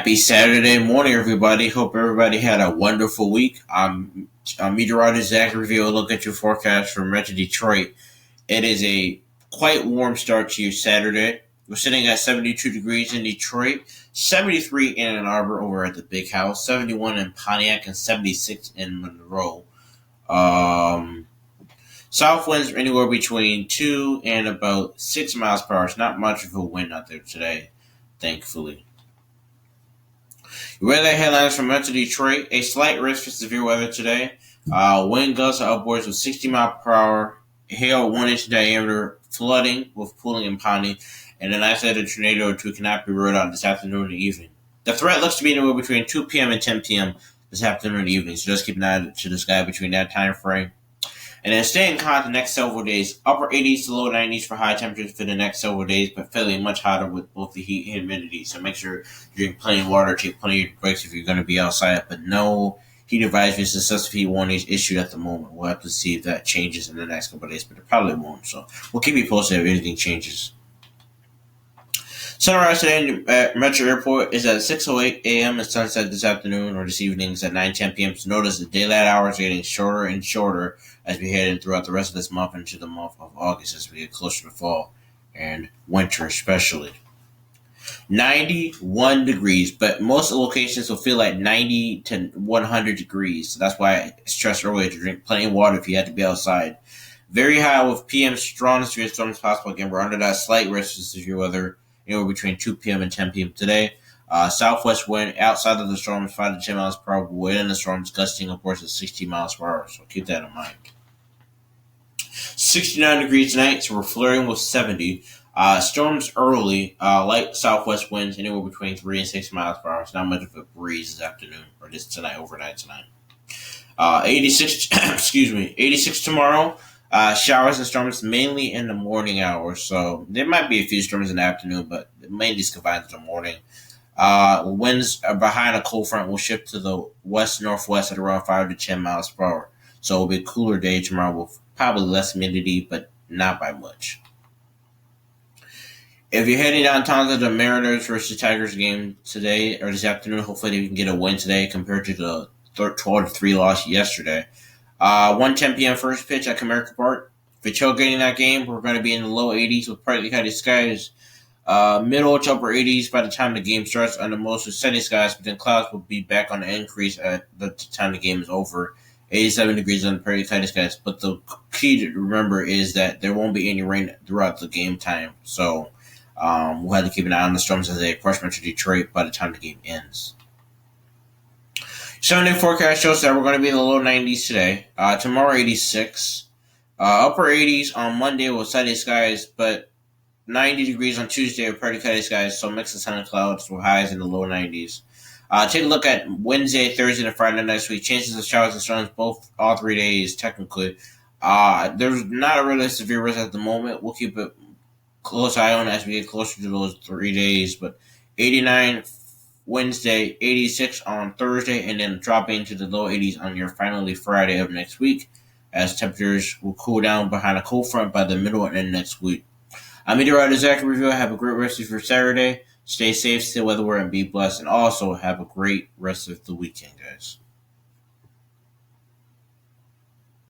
Happy Saturday morning, everybody. Hope everybody had a wonderful week. I'm Meteorologist Zachary Veal. Look at your forecast from Metro Detroit. It is a quite warm start to your Saturday. We're sitting at 72 degrees in Detroit, 73 in Ann Arbor over at the Big House, 71 in Pontiac, and 76 in Monroe. Um, South winds anywhere between 2 and about 6 miles per hour. It's not much of a wind out there today, thankfully. Weather headlines from Metro Detroit. A slight risk for severe weather today. Wind gusts are upwards of 60 miles per hour. Hail 1 inch diameter. Flooding with pooling and pounding. And an isolated tornado or two cannot be ruled out this afternoon and evening. The threat looks to be anywhere between 2 p.m. and 10 p.m. this afternoon and evening. So just keep an eye to the sky between that time frame. And then staying hot the next several days. Upper 80s to low 90s for high temperatures for the next several days, but feeling much hotter with both the heat and humidity. So make sure you drink plenty of water, take plenty of breaks if you're going to be outside. But no heat advisories, excessive heat warnings issued at the moment. We'll have to see if that changes in the next couple of days, but it probably won't. So we'll keep you posted if anything changes. Sunrise today at Metro Airport is at 6:08 a.m. and sunset this afternoon or this evening is at 9:10 p.m. So notice the daylight hours are getting shorter and shorter as we head in throughout the rest of this month into the month of August as we get closer to fall and winter especially. 91 degrees, but most locations will feel like 90 to 100 degrees. So that's why I stressed earlier to drink plenty of water if you had to be outside. Very high with PM strong severe storms possible. Again, we're under that slight risk of severe weather anywhere between 2 p.m. and 10 p.m. today. Southwest wind outside of the storms, 5 to 10 miles per hour. Within the storms, gusting upwards of 60 miles per hour. So keep that in mind. 69 degrees tonight, so we're flirting with 70. Storms early, light southwest winds anywhere between 3 and 6 miles per hour. It's not much of a breeze this afternoon, or this tonight, overnight tonight. 86, 86 tomorrow. Showers and storms mainly in the morning hours, so there might be a few storms in the afternoon, but mainly confined to the morning. Winds behind a cold front will shift to the west-northwest at around 5 to 10 miles per hour. So it'll be a cooler day tomorrow with probably less humidity, but not by much. If you're heading downtown to the Mariners versus Tigers game today or this afternoon, hopefully you can get a win today compared to the 12-3 loss yesterday. 1:10 p.m. first pitch at Comerica Park. If you're tailgating that game, we're going to be in the low 80s with partly cloudy skies. Middle to upper 80s by the time the game starts under mostly sunny skies, but then clouds will be back on the increase at the time the game is over. 87 degrees under partly cloudy skies. But the key to remember is that there won't be any rain throughout the game time. So we'll have to keep an eye on the storms as they approach Metro Detroit by the time the game ends. Sunday forecast shows that we're going to be in the low 90s today. Tomorrow, 86. Upper 80s on Monday with sunny skies, but 90 degrees on Tuesday with partly cloudy skies, so mix of sun and clouds with highs in the low 90s. Take a look at Wednesday, Thursday, and Friday next week. Chances of showers and storms all 3 days, technically. There's not a really severe risk at the moment. We'll keep a close eye on it as we get closer to those 3 days, but 89 Wednesday, 86 on Thursday, and then dropping to the low 80s on your finally Friday of next week as temperatures will cool down behind a cold front by the middle and end next week. I'm Meteorologist Zachary Veal. Have a great rest of your Saturday. Stay safe, stay weather, and be blessed, and also have a great rest of the weekend, guys.